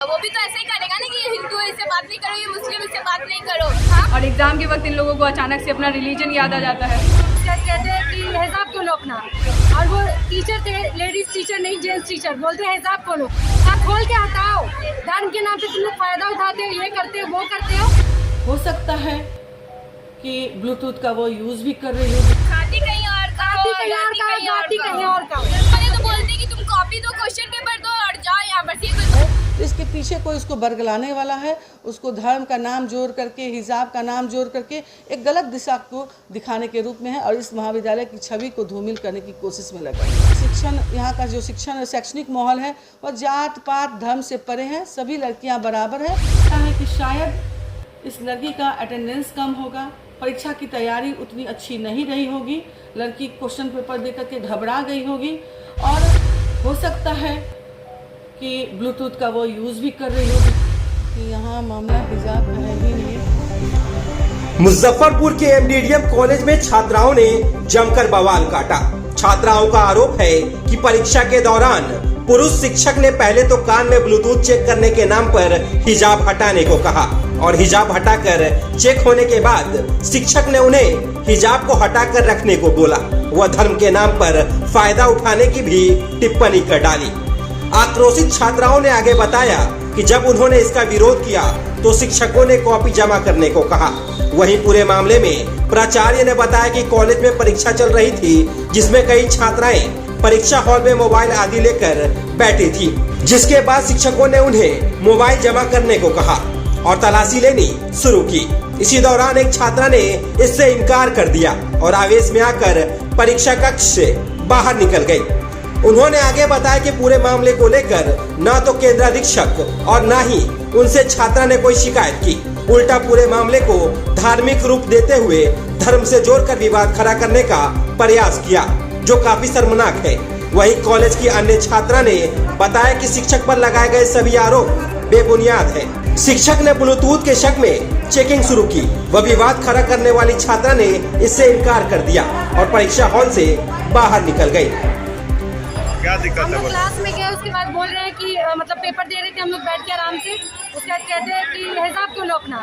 वो भी तो ऐसे ही करेगा ना कि ये हिंदू है इससे बात नहीं करो, ये मुस्लिम इससे बात नहीं करो। हाँ? और एग्जाम के वक्त इन लोगों को अचानक से अपना रिलीजन याद आ जाता है। कहते हैं कि हिजाब खोलो अपना, और वो टीचर थे, लेडीज टीचर नहीं जेंट्स टीचर, बोलते हैं हिजाब खोलो। आप खोल के हटाओ, धर्म के नाम पे तुम लोग फायदा उठाते हो, ये करते हो वो करते हो सकता है कि ब्लूटूथ का वो यूज भी कर रही हो। खाती कहीं और का, कहीं और का, जाती कहीं और का। मैंने तो बोलती कि तुम कॉपी दो, क्वेश्चन पेपर दो और जाओ यहाँ पर। इसके पीछे कोई उसको बरगलाने वाला है, उसको धर्म का नाम जोड़ करके, हिजाब का नाम जोड़ करके एक गलत दिशा को दिखाने के रूप में है, और इस महाविद्यालय की छवि को धूमिल करने की कोशिश में लगा। शिक्षण, यहाँ का जो शिक्षण शैक्षणिक माहौल है वह जात पात धर्म से परे है, सभी लड़कियाँ बराबर है। कि शायद इस लड़की का अटेंडेंस कम होगा, परीक्षा की तैयारी उतनी अच्छी नहीं रही होगी, लड़की क्वेश्चन पेपर दे करके घबरा गई होगी, और हो सकता है कि ब्लूटूथ का वो यूज भी कर रही होगी। कि यहाँ मामला हिजाब का है ही नहीं। मुजफ्फरपुर के एमडीडीएम कॉलेज में छात्राओं ने जमकर बवाल काटा। छात्राओं का आरोप है कि परीक्षा के दौरान पुरुष शिक्षक ने पहले तो कान में ब्लूटूथ चेक करने के नाम पर हिजाब हटाने को कहा, और हिजाब हटाकर चेक होने के बाद शिक्षक ने उन्हें हिजाब को हटाकर रखने को बोला। वह धर्म के नाम पर फायदा उठाने की भी टिप्पणी कर डाली। आक्रोशित छात्राओं ने आगे बताया कि जब उन्होंने इसका विरोध किया तो शिक्षकों ने कॉपी जमा करने को कहा। वहीं पूरे मामले में प्राचार्य ने बताया कि कॉलेज में परीक्षा चल रही थी, जिसमें कई छात्राएं परीक्षा हॉल में मोबाइल आदि लेकर बैठी थी, जिसके बाद शिक्षकों ने उन्हें मोबाइल जमा करने को कहा और तलाशी लेनी शुरू की। इसी दौरान एक छात्रा ने इससे इनकार कर दिया और आवेश में आकर परीक्षा कक्ष से बाहर निकल गई। उन्होंने आगे बताया कि पूरे मामले को लेकर न तो केंद्राधीक्षक और न ही उनसे छात्रा ने कोई शिकायत की, उल्टा पूरे मामले को धार्मिक रूप देते हुए धर्म से जोड़कर विवाद खड़ा करने का प्रयास किया, जो काफी शर्मनाक है। वहीं कॉलेज की अन्य छात्रा ने बताया कि शिक्षक पर लगाए गए सभी आरोप बेबुनियाद है। शिक्षक ने ब्लूटूथ के शक में चेकिंग शुरू की। वह विवाद खड़ा करने वाली छात्रा ने इससे इनकार कर दिया और परीक्षा हॉल से बाहर निकल गई। क्या दिक्कत है? क्लास में गए, उसके बाद बोल रहे हैं कि मतलब पेपर दे रहे थे हम लोग बैठ के आराम से, उसके बाद कहते हैं कि हिजाब खोलो अपना,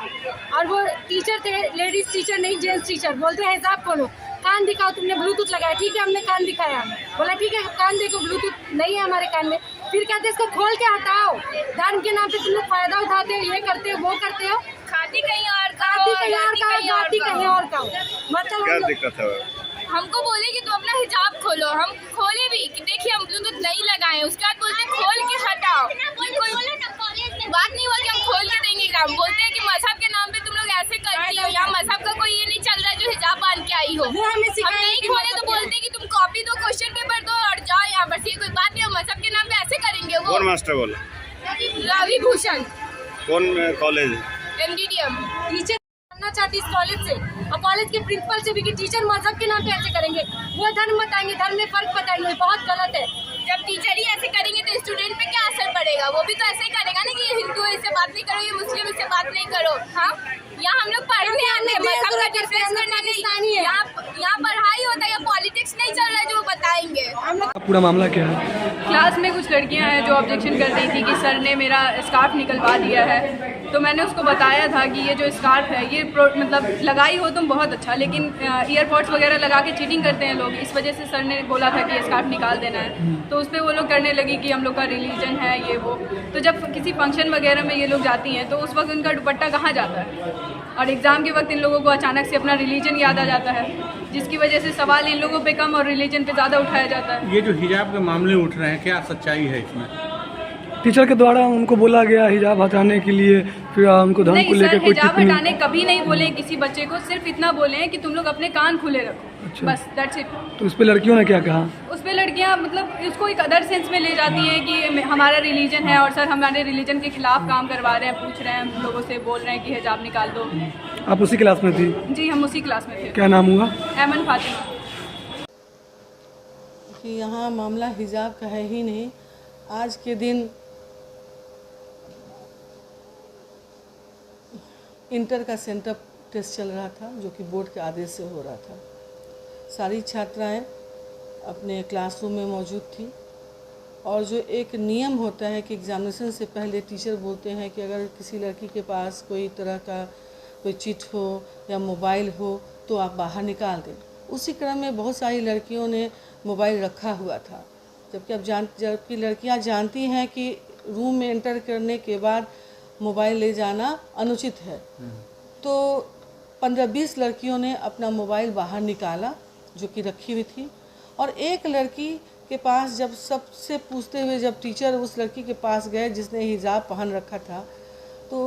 और वो टीचर थे, लेडीज टीचर नहीं जेंट्स टीचर, बोलते हैं हिजाब खोलो। कान दिखाओ, तुमने ब्लूटूथ लगाया, ठीक है हमने कान दिखाया, बोला ठीक है कान देखो, ब्लूटूथ नहीं है हमारे कान में। फिर कहते हैं इसको खोल के हटाओ, धर्म के नाम पे तुम लोग फायदा उठाते हो, ये करते हो वो करते हो। खाती कहीं और का, जाती कहीं और का। मतलब क्या दिक्कत है? हमको बोले कि तुम अपना हिजाब खोलो, हम खोले भी कि देखिए हम ब्लूटूथ नहीं लगाए, उसके बाद बोलते हैं खोल के हटाओ। बात नहीं हुआ कि हम खोल के देंगे काम, बोलते हैं कि मजहब के नाम पे तुम लोग ऐसे करती हो, यहाँ मजहब का कोई ये नहीं चल रहा है जो हिजाब बांध के आई हो। हम नहीं खोले तो बोलते हैं कि तुम कॉपी दो, क्वेश्चन पेपर दो और जाओ यहाँ पर। ये कोई बात नहीं, मजहब के नाम पे ऐसे करेंगे वो। कौन मास्टर बोला? रवि भूषण, कौन कॉलेज? एमडीडीएम। टीचर करना चाहती इस कॉलेज से, और कॉलेज के प्रिंसिपल से भी कि टीचर मजहब के नाम पे ऐसे करेंगे, वो धर्म बताएंगे, धर्म में फर्क बताएंगे, बहुत गलत है। जब टीचर ही ऐसे करेंगे तो स्टूडेंट पे क्या असर पड़ेगा? वो भी तो ऐसे ही करेगा ना कि ये हिंदू है इससे बात नहीं करो, ये मुस्लिम इससे बात नहीं करो। हाँ, यहाँ हम लोग पढ़ने आते हैं, मजहब का डिफरेंस करने के लिए। यहाँ पढ़ाई होता है, या पॉलिटिक्स नहीं चल रहा है जो वो बताएंगे। पूरा मामला क्या है? क्लास में कुछ लड़कियां हैं जो ऑब्जेक्शन कर रही थी कि सर ने मेरा स्कार्फ निकलवा दिया है, तो मैंने उसको बताया था कि ये जो स्कार्फ है ये मतलब लगाई हो तुम बहुत अच्छा, लेकिन ईयरपॉड्स वगैरह लगा के चीटिंग करते हैं लोग, इस वजह से सर ने बोला था कि ये स्कार्फ निकाल देना है। तो उस पर वो लोग करने लगी कि हम लोग का रिलीजन है ये वो। तो जब किसी फंक्शन वगैरह में ये लोग जाती हैं तो उस वक्त उनका दुपट्टा कहाँ जाता है, और एग्ज़ाम के वक्त इन लोगों को अचानक से अपना रिलीजन याद आ जाता है, जिसकी वजह से सवाल इन लोगों पे कम और रिलीजन पे ज़्यादा उठाया जाता है। ये जो हिजाब के मामले उठ रहे हैं, क्या सच्चाई है इसमें? टीचर के द्वारा उनको बोला गया हिजाब हटाने के लिए, फिर उनको धर्म को लेकर कोई हिजाब हटाने कभी नहीं बोले किसी बच्चे को, सिर्फ इतना बोले हैं कि तुम लोग अपने कान खुले रखो। अच्छा। बस दैट्स इट। तो उस पर लड़कियों ने क्या कहा? उस पर लड़कियां मतलब इसको एक अदर सेंस में ले जाती हैं कि हमारा रिलीजन है और सर हमारे रिलीजन के खिलाफ काम करवा रहे हैं, पूछ रहे हैं लोगों से, बोल रहे हैं कि हिजाब निकाल दो। आप उसी क्लास में थी? जी हम उसी क्लास में थे। क्या नाम हुआ? एमन फातिमा। कि यहाँ मामला हिजाब का है ही नहीं। आज के दिन इंटर का सेंटर टेस्ट चल रहा था, जो कि बोर्ड के आदेश से हो रहा था। सारी छात्राएं अपने क्लासरूम में मौजूद थी। और जो एक नियम होता है कि एग्जामिनेशन से पहले टीचर बोलते हैं कि अगर किसी लड़की के पास कोई तरह का कोई चिट हो या मोबाइल हो तो आप बाहर निकाल दें। उसी क्रम में बहुत सारी लड़कियों ने मोबाइल रखा हुआ था, जबकि लड़कियां जानती हैं कि रूम में एंटर करने के बाद मोबाइल ले जाना अनुचित है। तो 15-20 लड़कियों ने अपना मोबाइल बाहर निकाला जो कि रखी हुई थी, और एक लड़की के पास जब सबसे पूछते हुए जब टीचर उस लड़की के पास गए जिसने हिजाब पहन रखा था, तो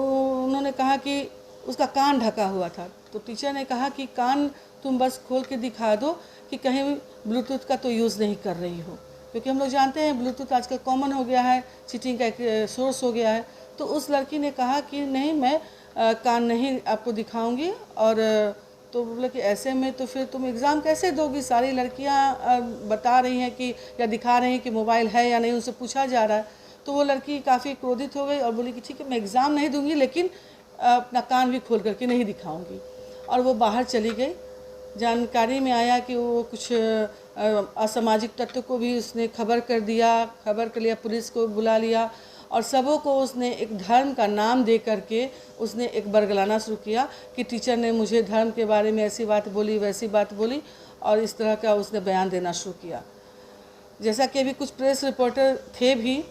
उन्होंने कहा कि उसका कान ढका हुआ था। तो टीचर ने कहा कि कान तुम बस खोल के दिखा दो कि कहीं ब्लूटूथ का तो यूज़ नहीं कर रही हो, क्योंकि हम लोग जानते हैं ब्लूटूथ आजकल कॉमन हो गया है, चीटिंग का एक सोर्स हो गया है। तो उस लड़की ने कहा कि नहीं, मैं कान नहीं आपको दिखाऊंगी। और तो बोले कि ऐसे में तो फिर तुम एग्ज़ाम कैसे दोगी? सारी लड़कियां बता रही हैं कि या दिखा रही हैं कि मोबाइल है या नहीं, उनसे पूछा जा रहा है। तो वो लड़की काफ़ी क्रोधित हो गई और बोली कि ठीक है, मैं एग्ज़ाम नहीं दूंगी, लेकिन अपना कान भी खोल करके नहीं दिखाऊंगी। और वो बाहर चली गई। जानकारी में आया कि वो कुछ असामाजिक तत्व को भी उसने खबर कर लिया, पुलिस को बुला लिया, और सबों को उसने एक धर्म का नाम दे करके उसने एक बरगलाना शुरू किया कि टीचर ने मुझे धर्म के बारे में ऐसी बात बोली, वैसी बात बोली, और इस तरह का उसने बयान देना शुरू किया। जैसा कि अभी कुछ प्रेस रिपोर्टर थे भी,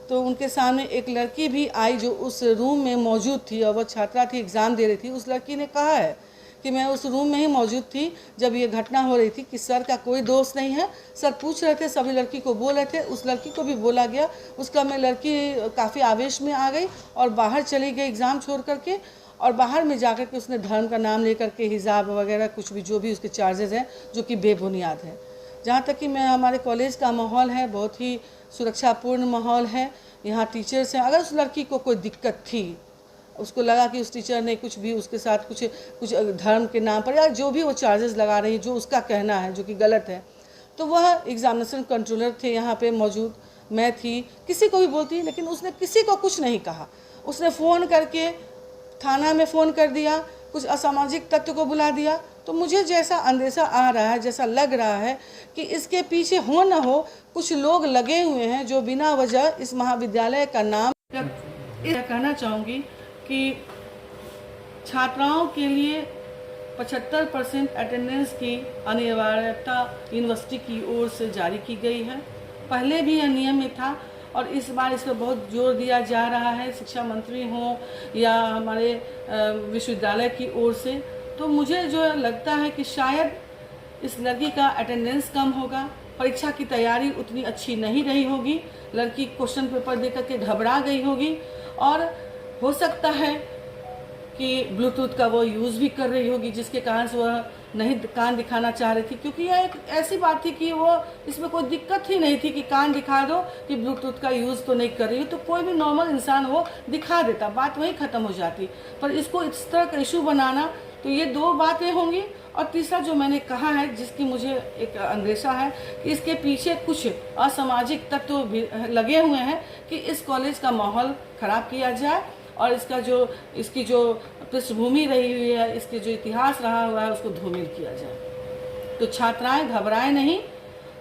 तो उनके सामने एक लड़की भी आई जो उस रूम में मौजूद थी और वो छात्रा थी, एग्ज़ाम दे रही थी। उस लड़की ने कहा है कि मैं उस रूम में ही मौजूद थी जब ये घटना हो रही थी, कि सर का कोई दोष नहीं है, सर पूछ रहे थे, सभी लड़की को बोल रहे थे, उस लड़की को भी बोला गया। उसका में लड़की काफ़ी आवेश में आ गई और बाहर चली गई एग्ज़ाम छोड़ करके, और बाहर में जाकर के उसने धर्म का नाम लेकर के हिजाब वगैरह कुछ भी जो भी उसके चार्जेस हैं जो कि बेबुनियाद है। जहाँ तक कि मैं हमारे कॉलेज का माहौल है बहुत ही सुरक्षापूर्ण माहौल है। यहाँ टीचर्स हैं, अगर उस लड़की को कोई दिक्कत थी, उसको लगा कि उस टीचर ने कुछ भी उसके साथ कुछ धर्म के नाम पर या जो भी वो चार्जेस लगा रही है, जो उसका कहना है जो कि गलत है, तो वह एग्जामिनेशन कंट्रोलर थे यहाँ पे मौजूद, मैं थी, किसी को भी बोलती, लेकिन उसने किसी को कुछ नहीं कहा। उसने फ़ोन करके थाना में फ़ोन कर दिया, कुछ असामाजिक तत्व को बुला दिया। तो मुझे जैसा अंदेशा आ रहा है, जैसा लग रहा है कि इसके पीछे हो न हो कुछ लोग लगे हुए हैं जो बिना वजह इस महाविद्यालय का नाम। यह कहना चाहूँगी कि छात्राओं के लिए 75% अटेंडेंस की अनिवार्यता यूनिवर्सिटी की ओर से जारी की गई है। पहले भी यह नियम में था और इस बार इस पर बहुत जोर दिया जा रहा है, शिक्षा मंत्री हों या हमारे विश्वविद्यालय की ओर से। तो मुझे जो लगता है कि शायद इस लड़की का अटेंडेंस कम होगा, परीक्षा की तैयारी उतनी अच्छी नहीं रही होगी, लड़की क्वेश्चन पेपर दे करके घबरा गई होगी, और हो सकता है कि ब्लूटूथ का वो यूज़ भी कर रही होगी जिसके कारण से वह नहीं कान दिखाना चाह रही थी, क्योंकि यह एक ऐसी बात थी कि वो इसमें कोई दिक्कत ही नहीं थी कि कान दिखा दो कि ब्लूटूथ का यूज़ तो नहीं कर रही हो, तो कोई भी नॉर्मल इंसान वो दिखा देता, बात वहीं ख़त्म हो जाती। पर इसको इस तरह का इशू बनाना, तो ये दो बातें होंगी। और तीसरा जो मैंने कहा है, जिसकी मुझे एक अंदेशा है कि इसके पीछे कुछ असामाजिक तत्व भी लगे हुए हैं कि इस कॉलेज का माहौल ख़राब किया जाए और इसकी जो पृष्ठभूमि रही हुई है, इसके जो इतिहास रहा हुआ है, उसको धूमिल किया जाए। तो छात्राएं घबराएं नहीं,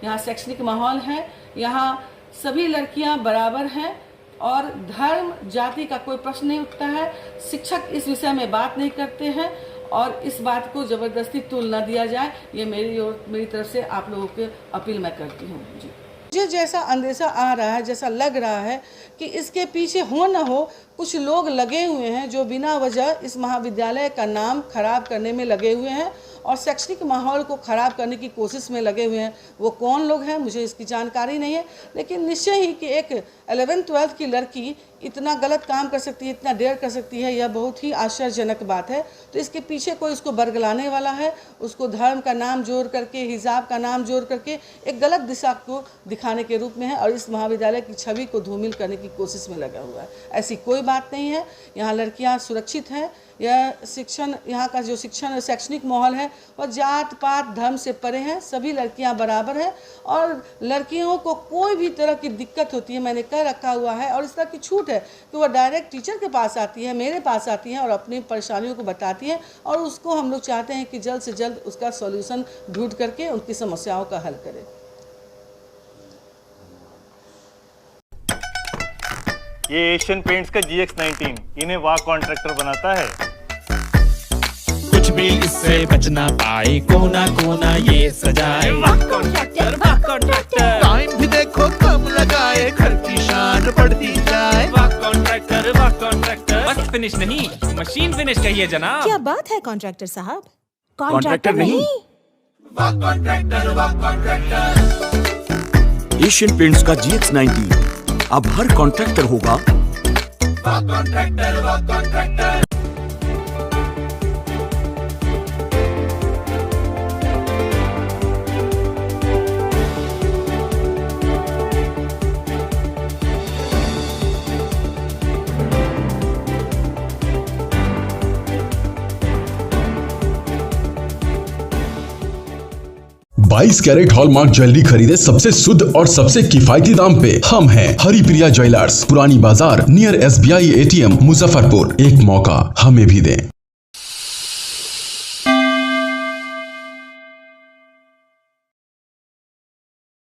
यहाँ शैक्षणिक माहौल है, यहाँ सभी लड़कियां बराबर हैं और धर्म जाति का कोई प्रश्न नहीं उठता है। शिक्षक इस विषय में बात नहीं करते हैं और इस बात को ज़बरदस्ती तुल न दिया जाए, ये मेरी तरफ से आप लोगों की अपील मैं करती हूँ जी। मुझे जैसा अंदेशा आ रहा है, जैसा लग रहा है कि इसके पीछे हो न हो कुछ लोग लगे हुए हैं जो बिना वजह इस महाविद्यालय का नाम खराब करने में लगे हुए हैं और शैक्षणिक माहौल को ख़राब करने की कोशिश में लगे हुए हैं। वो कौन लोग हैं मुझे इसकी जानकारी नहीं है, लेकिन निश्चय ही कि एक 11th-12th की लड़की इतना गलत काम कर सकती है, इतना डेयर कर सकती है, यह बहुत ही आश्चर्यजनक बात है। तो इसके पीछे कोई उसको बरगलाने वाला है, उसको धर्म का नाम जोड़ करके, हिजाब का नाम जोड़ करके एक गलत दिशा को दिखाने के रूप में है और इस महाविद्यालय की छवि को धूमिल करने की कोशिश में लगा हुआ है। ऐसी कोई बात नहीं है। यहाँ लड़कियाँ सुरक्षित हैं। यहाँ का जो शैक्षणिक माहौल है वह जात पात धर्म से परे हैं, सभी लड़कियां बराबर हैं और लड़कियों को कोई भी तरह की दिक्कत होती है मैंने कह रखा हुआ है और इस तरह की छूट है कि वह डायरेक्ट टीचर के पास आती है, मेरे पास आती है और अपनी परेशानियों को बताती है और उसको हम लोग चाहते हैं कि जल्द से जल्द उसका सॉल्यूशन ढूंढ करके उनकी समस्याओं का हल करें। ये एशियन पेंट्स का GX19 इन्हें वाह कॉन्ट्रैक्टर बनाता है। कुछ भी इससे बच ना पाए, कोना कोना ये सजाए। वाह कॉन्ट्रैक्टर, वाह कॉन्ट्रैक्टर। टाइम भी देखो कम लगाए, घर की शान बढ़ती जाए। वाह कॉन्ट्रैक्टर, वाह कॉन्ट्रैक्टर। बस फिनिश नहीं, मशीन फिनिश कहिए जनाब। क्या बात है कॉन्ट्रैक्टर साहब, कॉन्ट्रैक्टर नहीं, वाह कॉन्ट्रैक्टर, वाह कॉन्ट्रैक्टर। एशियन पेंट्स का GX19 अब हर कॉन्ट्रैक्टर होगा वाह कॉन्ट्रैक्टर, वाह कॉन्ट्रैक्टर। बाईस कैरेट हॉलमार्क ज्वेलरी खरीदे सबसे शुद्ध और सबसे किफायती दाम पे। हम हैं हरिप्रिया ज्वेलर्स, पुरानी बाजार, नियर SBI ATM, मुजफ्फरपुर। एक मौका हमें भी दें।